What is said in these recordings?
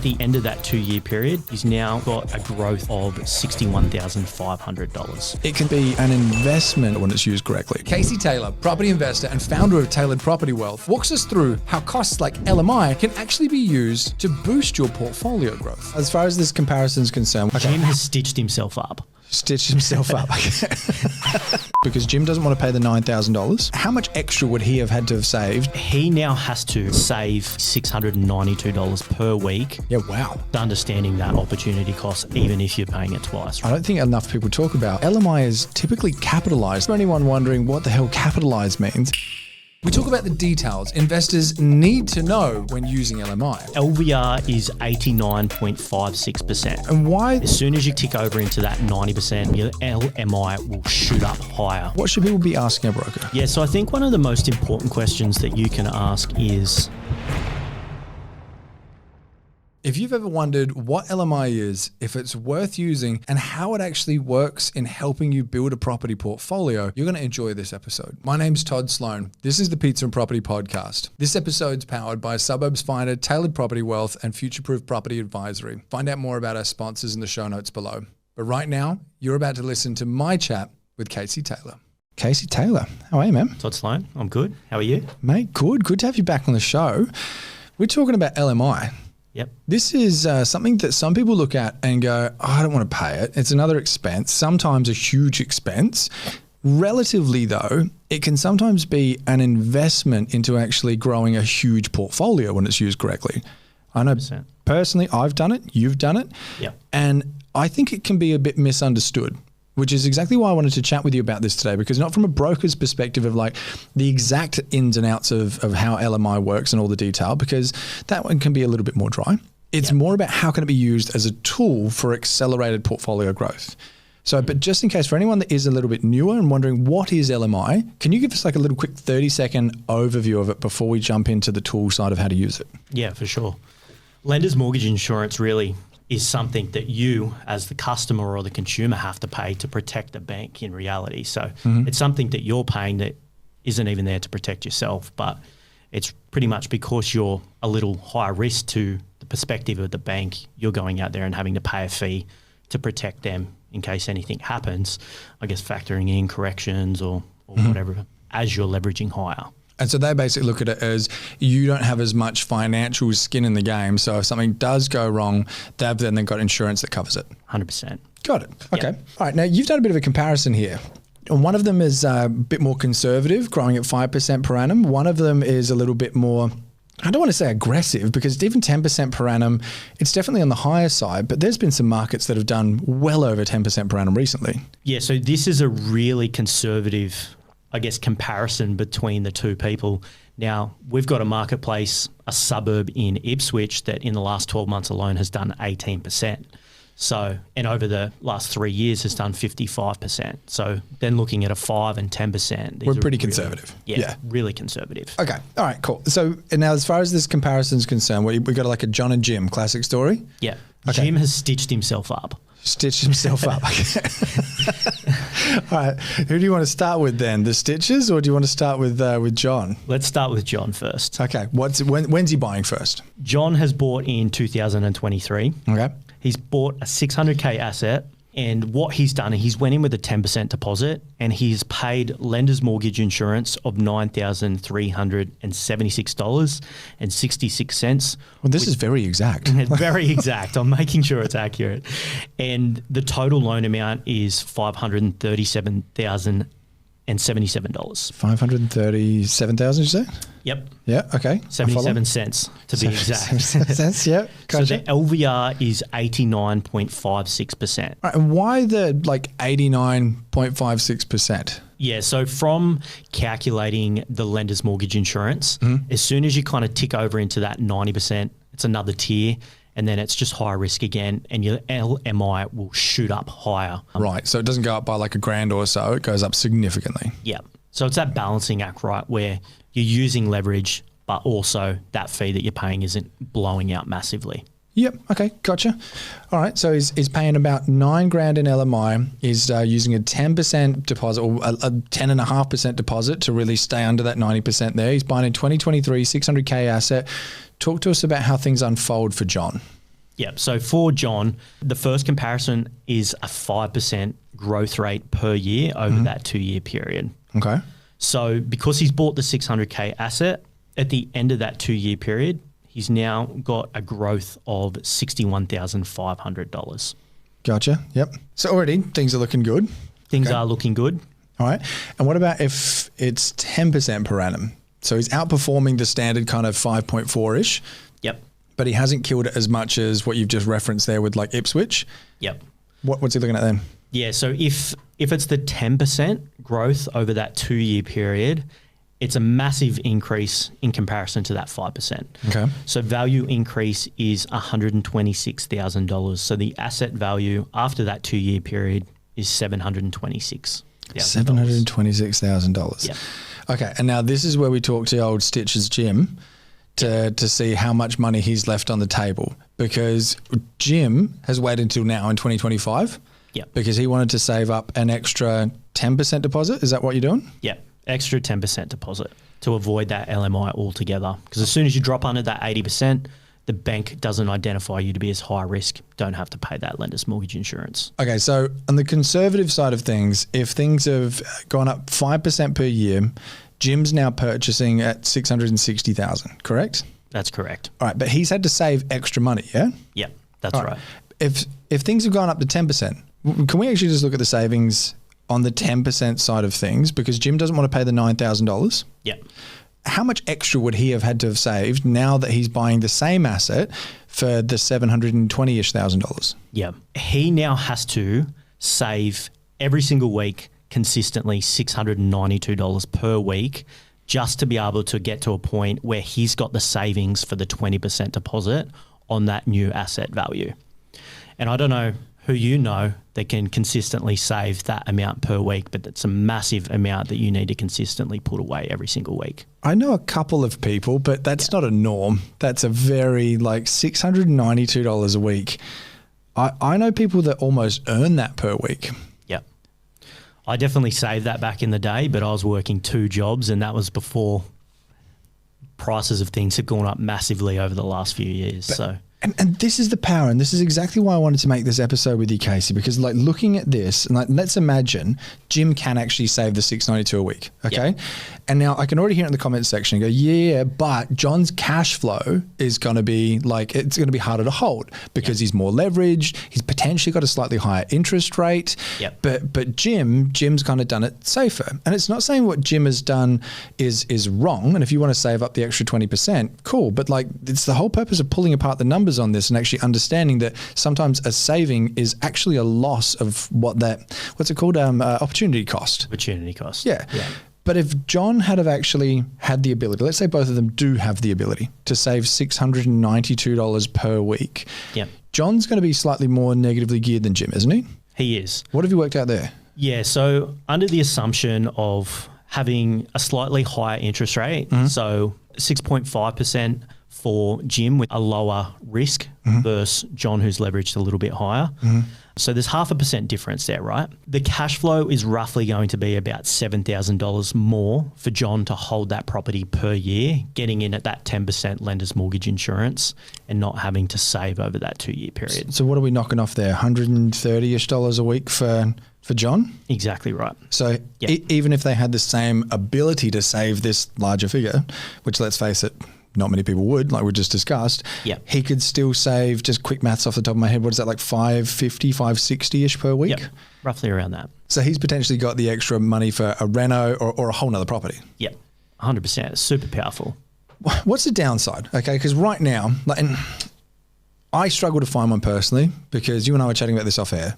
at the end of that 2-year period, he's now got a growth of $61,500. It can be an investment when it's used correctly. Casey Taylor, property investor and founder of Tailored Property Wealth, walks us through how costs like LMI can actually be used to boost your portfolio growth. As far as this comparison is concerned, Jim has stitched himself up. Because Jim doesn't want to pay the $9,000. How much extra would he have had to have saved? He now has to save $692 per week. Yeah, wow. Understanding that opportunity cost, even if you're paying it twice. I don't think enough people talk about LMI is typically capitalized. For anyone wondering what the hell capitalized means, we talk about the details investors need to know when using LMI. LVR is 89.56%. And why? As soon as you tick over into that 90%, your LMI will shoot up higher. What should people be asking a broker? Yeah, so I think one of the most important questions that you can ask is, if you've ever wondered what LMI is, if it's worth using, and how it actually works in helping you build a property portfolio, you're going to enjoy this episode. My name's Todd Sloan. This is the Pizza and Property Podcast. This episode's powered by Suburbs Finder, Tailored Property Wealth, and Future-Proof Property Advisory. Find out more about our sponsors in the show notes below. But right now, you're about to listen to my chat with Casey Taylor. Casey Taylor, how are you, man? Todd Sloan, I'm good. How are you? Mate, good. Good to have you back on the show. We're talking about LMI. Yep. This is something that some people look at and go, oh, I don't want to pay it. It's another expense, sometimes a huge expense. Relatively though, it can sometimes be an investment into actually growing a huge portfolio when it's used correctly. I know 100%. Personally, I've done it, you've done it. Yep. And I think it can be a bit misunderstood, which is exactly why I wanted to chat with you about this today, because not from a broker's perspective of like the exact ins and outs of how LMI works and all the detail, because that one can be a little bit more dry. It's more about how can it be used as a tool for accelerated portfolio growth. So, but just in case for anyone that is a little bit newer and wondering what is LMI, can you give us like a little quick 30-second overview of it before we jump into the tool side of how to use it? Yeah, for sure. Lender's mortgage insurance really is something that you as the customer or the consumer have to pay to protect the bank in reality. So it's something that you're paying that isn't even there to protect yourself, but it's pretty much because you're a little higher risk to the perspective of the bank, you're going out there and having to pay a fee to protect them in case anything happens, I guess factoring in corrections or whatever as you're leveraging higher. And so they basically look at it as you don't have as much financial skin in the game. So if something does go wrong, they've then got insurance that covers it. 100%. Got it. Okay. Yep. All right. Now you've done a bit of a comparison here. And one of them is a bit more conservative, growing at 5% per annum. One of them is a little bit more, I don't want to say aggressive, because even 10% per annum, it's definitely on the higher side, but there's been some markets that have done well over 10% per annum recently. Yeah. So this is a really conservative, I guess, comparison between the two people. Now, we've got a marketplace, a suburb in Ipswich that in the last 12 months alone has done 18%. So, and over the last 3 years has done 55%. So then looking at a 5 and 10%. We're pretty conservative. Yeah, really conservative. Okay. All right, cool. So now as far as this comparison is concerned, we've got like a John and Jim classic story. Yeah. Okay. Jim has stitched himself up. Stitched himself up. All right. Who do you want to start with then? The stitches, or do you want to start with John? Let's start with John first. Okay. When's he buying first? John has bought in 2023. Okay. He's bought a 600K asset, and what he's done, he's went in with a 10% deposit, and he's paid lender's mortgage insurance of $9,376.66. Well, this is very exact. Very exact. I'm making sure it's accurate. And the total loan amount is $537,077. $537,000, you say? Yep. Yeah. Okay. 77 cents to be exact. 77 cents. Yeah. Gotcha. So the LVR is 89.56%. All right, and why the 89.56%? Yeah, so from calculating the lender's mortgage insurance, as soon as you kind of tick over into that 90%, it's another tier, and then it's just higher risk again, and your LMI will shoot up higher. Right, so it doesn't go up by like $1,000 or so, it goes up significantly. Yeah, so it's that balancing act, right, where you're using leverage, but also that fee that you're paying isn't blowing out massively. Yep. Okay. Gotcha. All right. So he's paying about $9,000 in LMI. He's using a 10% deposit or a 10.5% deposit to really stay under that 90% there. He's buying in 2023 600K asset. Talk to us about how things unfold for John. Yep. So for John, the first comparison is a 5% growth rate per year over that 2-year period. Okay. So because he's bought the 600K asset, at the end of that 2-year period, he's now got a growth of $61,500. Gotcha. Yep. So already things are looking good. Things are looking good. All right. And what about if it's 10% per annum? So he's outperforming the standard kind of 5.4-ish. Yep. But he hasn't killed it as much as what you've just referenced there with like Ipswich. Yep. What's he looking at then? Yeah. So if it's the 10% growth over that 2-year period, it's a massive increase in comparison to that 5%. Okay. So value increase is $126,000. So the asset value after that 2-year period is $726,000. $726,000. Yep. Okay. And now this is where we talk to old Stitch's Jim to see how much money he's left on the table, because Jim has waited until now in 2025. Yep. Because he wanted to save up an extra 10% deposit. Is that what you're doing? Yep. Extra 10% deposit to avoid that LMI altogether. Because as soon as you drop under that 80%, the bank doesn't identify you to be as high risk, don't have to pay that lender's mortgage insurance. Okay, so on the conservative side of things, if things have gone up 5% per year, Jim's now purchasing at $660,000, correct? That's correct. All right, but he's had to save extra money, yeah? Yep, that's right. If things have gone up to 10%, can we actually just look at the savings on the 10% side of things, because Jim doesn't want to pay the $9,000? Yep. How much extra would he have had to have saved now that he's buying the same asset for the $720-ish thousand? Yeah. He now has to save every single week consistently $692 per week just to be able to get to a point where he's got the savings for the 20% deposit on that new asset value. And I don't know who you know that can consistently save that amount per week, but it's a massive amount that you need to consistently put away every single week. I know a couple of people, but that's not a norm. That's a very like $692 a week. I know people that almost earn that per week. Yep. I definitely saved that back in the day, but I was working 2 jobs, and that was before prices of things have gone up massively over the last few years. And this is the power, and this is exactly why I wanted to make this episode with you, Casey, because like looking at this, and like let's imagine Jim can actually save the $692 a week, okay? Yep. And now I can already hear it in the comments section and go, yeah, but John's cash flow is going to be like, it's going to be harder to hold because he's more leveraged. He's potentially got a slightly higher interest rate. Yep. But Jim's kind of done it safer. And it's not saying what Jim has done is wrong. And if you want to save up the extra 20%, cool. But like it's the whole purpose of pulling apart the numbers on this and actually understanding that sometimes a saving is actually a loss of what's it called? Opportunity cost. Opportunity cost. Yeah. But if John had have actually had the ability, let's say both of them do have the ability to save $692 per week. Yeah. John's going to be slightly more negatively geared than Jim, isn't he? He is. What have you worked out there? Yeah. So under the assumption of having a slightly higher interest rate, so 6.5% for Jim with a lower risk versus John who's leveraged a little bit higher. So there's 0.5% difference there, right? The cash flow is roughly going to be about $7,000 more for John to hold that property per year, getting in at that 10% lender's mortgage insurance and not having to save over that 2-year period. So what are we knocking off there? $130-ish a week for John? Exactly right. So even if they had the same ability to save this larger figure, which let's face it, not many people would, like we just discussed, he could still save, just quick maths off the top of my head, what is that, like $550, $560-ish per week? Yep, roughly around that. So he's potentially got the extra money for a reno or a whole nother property. Yep, 100%. It's super powerful. What's the downside? Okay, because right now, and I struggle to find one personally, because you and I were chatting about this off air.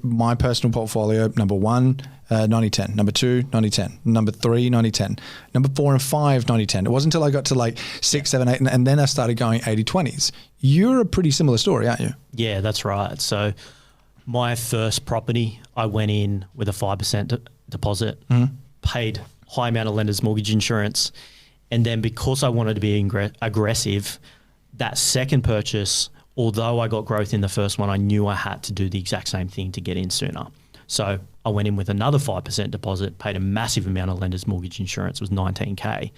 My personal portfolio, number 1, 90-10, number 2, 90-10, number 3, 90-10, number 4 and 5, 90-10. It wasn't until I got to like 6, 7, 8, and then I started going 80-20s. You're a pretty similar story, aren't you? Yeah, that's right. So my first property, I went in with a 5% deposit, paid high amount of lender's mortgage insurance, and then because I wanted to be aggressive, that second purchase, although I got growth in the first one, I knew I had to do the exact same thing to get in sooner. So I went in with another 5% deposit, paid a massive amount of lender's mortgage insurance, it was $19K.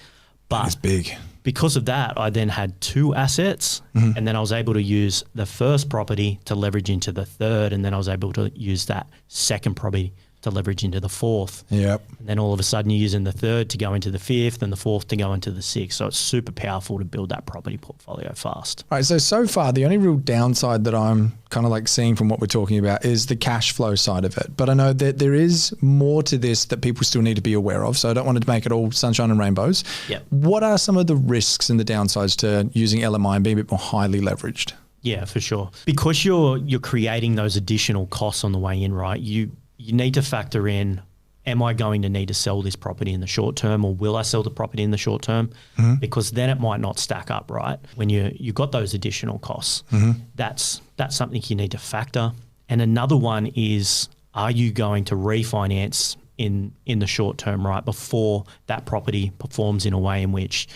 But that's big. because of that, I then had 2 assets, and then I was able to use the first property to leverage into the third, and then I was able to use that second property to leverage into the fourth. Yep. And then all of a sudden you're using the third to go into the fifth and the fourth to go into the sixth. So it's super powerful to build that property portfolio fast. All right. So far, the only real downside that I'm kind of like seeing from what we're talking about is the cash flow side of it. But I know that there is more to this that people still need to be aware of. So I don't want to make it all sunshine and rainbows. Yep. What are some of the risks and the downsides to using LMI and being a bit more highly leveraged? Yeah, for sure. Because you're creating those additional costs on the way in, right? You need to factor in, am I going to need to sell this property in the short term, or will I sell the property in the short term? Because then it might not stack up, right? When you've got those additional costs, that's something you need to factor. And another one is, are you going to refinance in the short term, right, before that property performs in a way in which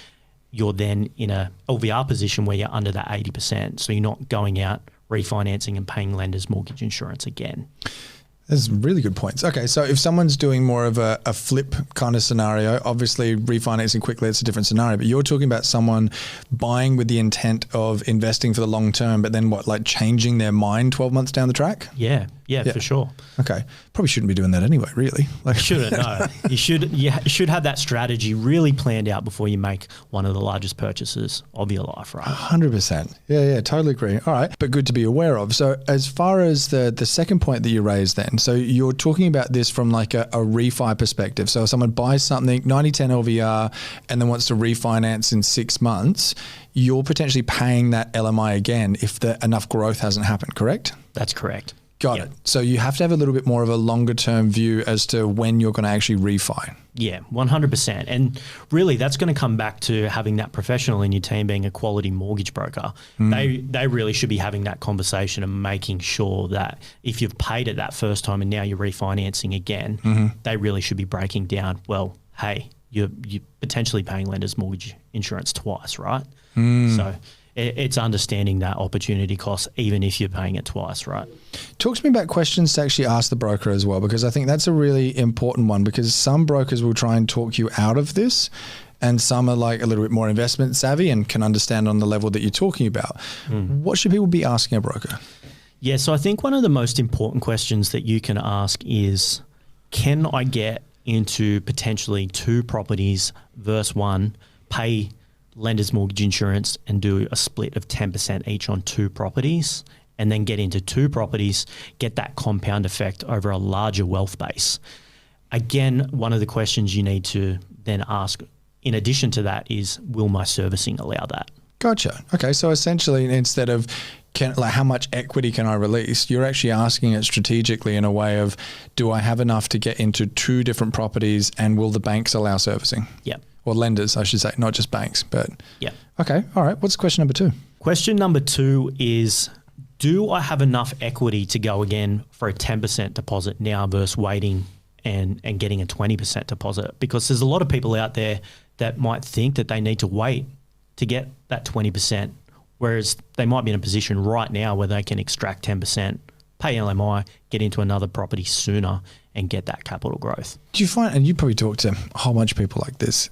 you're then in a LVR position where you're under that 80%. So you're not going out refinancing and paying lenders mortgage insurance again. There's really good points. Okay, so if someone's doing more of a flip kind of scenario, obviously refinancing quickly, it's a different scenario, but you're talking about someone buying with the intent of investing for the long term, but then what, like changing their mind 12 months down the track? Yeah, for sure. Okay. Probably shouldn't be doing that anyway, really. Like, shouldn't, no. You should have that strategy really planned out before you make one of the largest purchases of your life, right? 100%. Yeah, totally agree. All right, but good to be aware of. So as far as the second point that you raised then, so you're talking about this from like a refi perspective. So if someone buys something, 90-10 LVR, and then wants to refinance in 6 months, you're potentially paying that LMI again if enough growth hasn't happened, correct? That's correct. Got it. So you have to have a little bit more of a longer term view as to when you're going to actually refi. Yeah, 100%. And really that's going to come back to having that professional in your team being a quality mortgage broker. They really should be having that conversation and making sure that if you've paid it that first time and now you're refinancing again, they really should be breaking down, well, hey, you're potentially paying lenders mortgage insurance twice, right? So it's understanding that opportunity cost, even if you're paying it twice, right? Talk to me about questions to actually ask the broker as well, because I think that's a really important one, because some brokers will try and talk you out of this and some are like a little bit more investment savvy and can understand on the level that you're talking about. What should people be asking a broker? Yeah, so I think one of the most important questions that you can ask is, can I get into potentially 2 properties versus 1, pay lender's mortgage insurance and do a split of 10% each on 2 properties, and then get into 2 properties, get that compound effect over a larger wealth base. Again, one of the questions you need to then ask in addition to that is, will my servicing allow that? Gotcha. Okay, so essentially instead of how much equity can I release, you're actually asking it strategically in a way of, do I have enough to get into 2 different properties and will the banks allow servicing? Yep. Or lenders, I should say, not just banks, but yeah. Okay, all right. What's question number 2? Question number 2 is, do I have enough equity to go again for a 10% deposit now versus waiting and getting a 20% deposit? Because there's a lot of people out there that might think that they need to wait to get that 20%, whereas they might be in a position right now where they can extract 10%, pay LMI, get into another property sooner and get that capital growth. Do you find, and you probably talk to a whole bunch of people like this,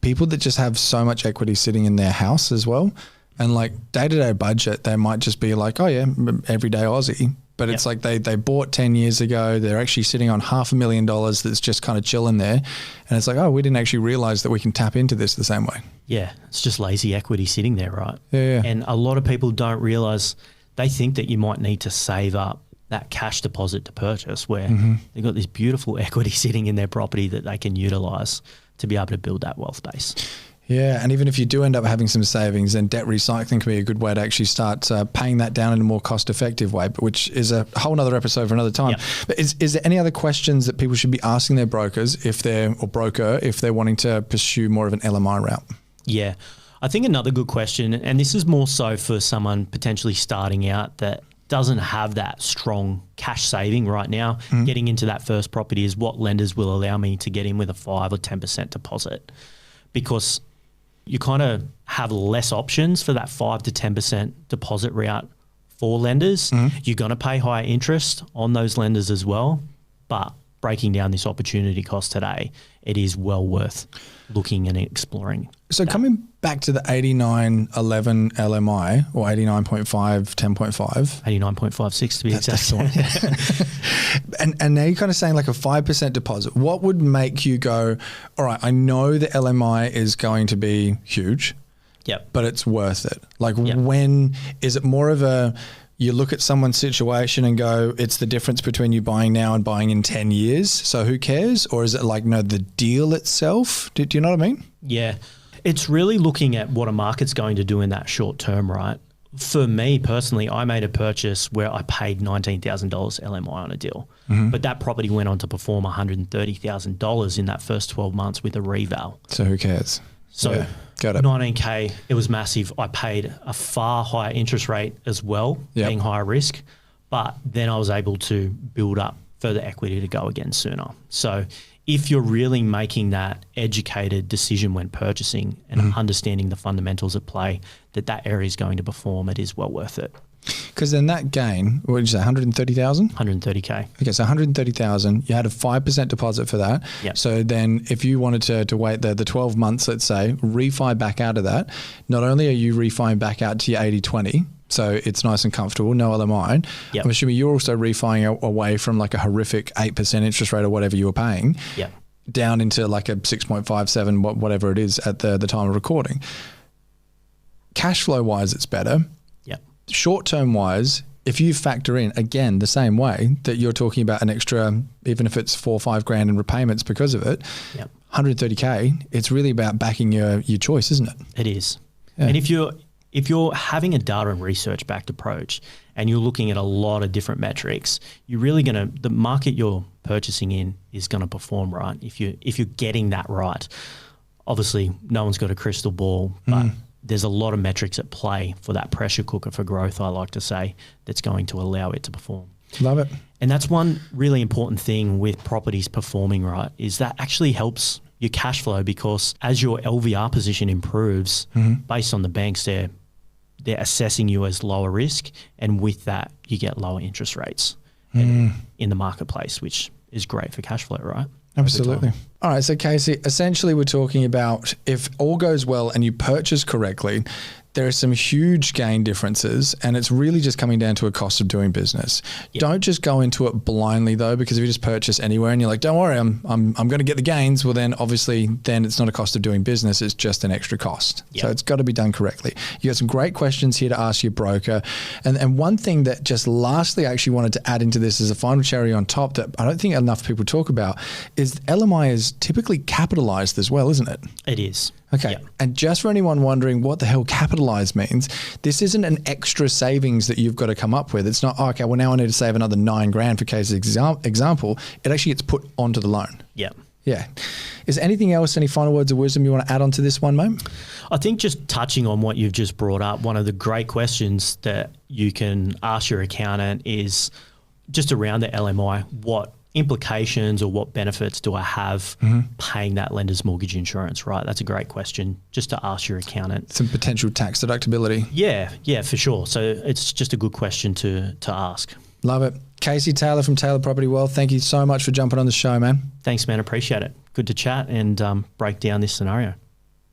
people that just have so much equity sitting in their house as well, and like day-to-day budget, they might just be like, oh yeah, everyday Aussie. But it's like they bought 10 years ago, they're actually sitting on $500,000 that's just kind of chilling there. And it's like, oh, we didn't actually realize that we can tap into this the same way. Yeah, it's just lazy equity sitting there, right? Yeah. And a lot of people don't realize, they think that you might need to save up that cash deposit to purchase, where they've got this beautiful equity sitting in their property that they can utilize to be able to build that wealth base. Yeah, and even if you do end up having some savings, then debt recycling can be a good way to actually start paying that down in a more cost-effective way, but which is a whole nother episode for another time. Yep. But is there any other questions that people should be asking their brokers if they're wanting to pursue more of an LMI route? Yeah, I think another good question, and this is more so for someone potentially starting out that doesn't have that strong cash saving right now, getting into that first property, is what lenders will allow me to get in with a 5 or 10% deposit, because you kind of have less options for that 5 to 10% deposit route for lenders. You're going to pay higher interest on those lenders as well, but breaking down this opportunity cost today, it is well worth looking and exploring. So coming back to the 8911 LMI or 89.5, 10.5. 89.56 to be exact. And now you're kind of saying like a 5% deposit. What would make you go, all right, I know the LMI is going to be huge, but it's worth it? Like when is it more of a, you look at someone's situation and go, it's the difference between you buying now and buying in 10 years, so who cares? Or is it like, no, the deal itself? Do you know what I mean? Yeah. It's really looking at what a market's going to do in that short term, right? For me personally, I made a purchase where I paid $19,000 LMI on a deal, but that property went on to perform $130,000 in that first 12 months with a reval. So who cares? So got it. 19K, it was massive. I paid a far higher interest rate as well, being higher risk, but then I was able to build up further equity to go again sooner. So if you're really making that educated decision when purchasing and understanding the fundamentals at play, that area is going to perform, it is well worth it. Because then that gain, what did you say, 130,000? 130K. Okay, so 130,000, you had a 5% deposit for that. Yep. So then if you wanted to wait the 12 months, let's say, refi back out of that, not only are you refining back out to your 80-20, so it's nice and comfortable, no LMI. Yep. I'm assuming you're also refining away from like a horrific 8% interest rate or whatever you were paying, down into like a 6.57, whatever it is at the time of recording. Cash flow wise, it's better. Short term wise, if you factor in, again, the same way that you're talking about an extra, even if it's $4 or $5 in repayments because of it, 130K, it's really about backing your choice, isn't it? It is. Yeah. And if you're having a data and research backed approach and you're looking at a lot of different metrics, you're really the market you're purchasing in is going to perform right if you're getting that right. Obviously, no one's got a crystal ball, but there's a lot of metrics at play for that pressure cooker for growth, I like to say, that's going to allow it to perform. Love it. And that's one really important thing with properties performing right, is that actually helps your cash flow, because as your LVR position improves, based on the banks, they're assessing you as lower risk, and with that, you get lower interest rates in the marketplace, which is great for cash flow, right? Absolutely. All right. So Casey, essentially we're talking about if all goes well and you purchase correctly, there are some huge gain differences, and it's really just coming down to a cost of doing business. Yep. Don't just go into it blindly though, because if you just purchase anywhere and you're like, don't worry, I'm going to get the gains. Well, then obviously then it's not a cost of doing business. It's just an extra cost. Yep. So it's got to be done correctly. You got some great questions here to ask your broker. And one thing that just lastly I actually wanted to add into this as a final cherry on top that I don't think enough people talk about is LMI is typically capitalized as well, isn't it? It is. Okay. Yep. And just for anyone wondering what the hell capitalized means, this isn't an extra savings that you've got to come up with. It's not, okay, well now I need to save another $9,000 for Casey's example. It actually gets put onto the loan. Yeah. Yeah. Is there anything else, any final words of wisdom you want to add on to this one, mate? I think just touching on what you've just brought up, one of the great questions that you can ask your accountant is just around the LMI, what implications or what benefits do I have paying that lender's mortgage insurance, right? That's a great question just to ask your accountant. Some potential tax deductibility. Yeah, for sure. So it's just a good question to ask. Love it. Casey Taylor from Taylor Property Wealth, thank you so much for jumping on the show, man. Thanks, man. Appreciate it. Good to chat and break down this scenario.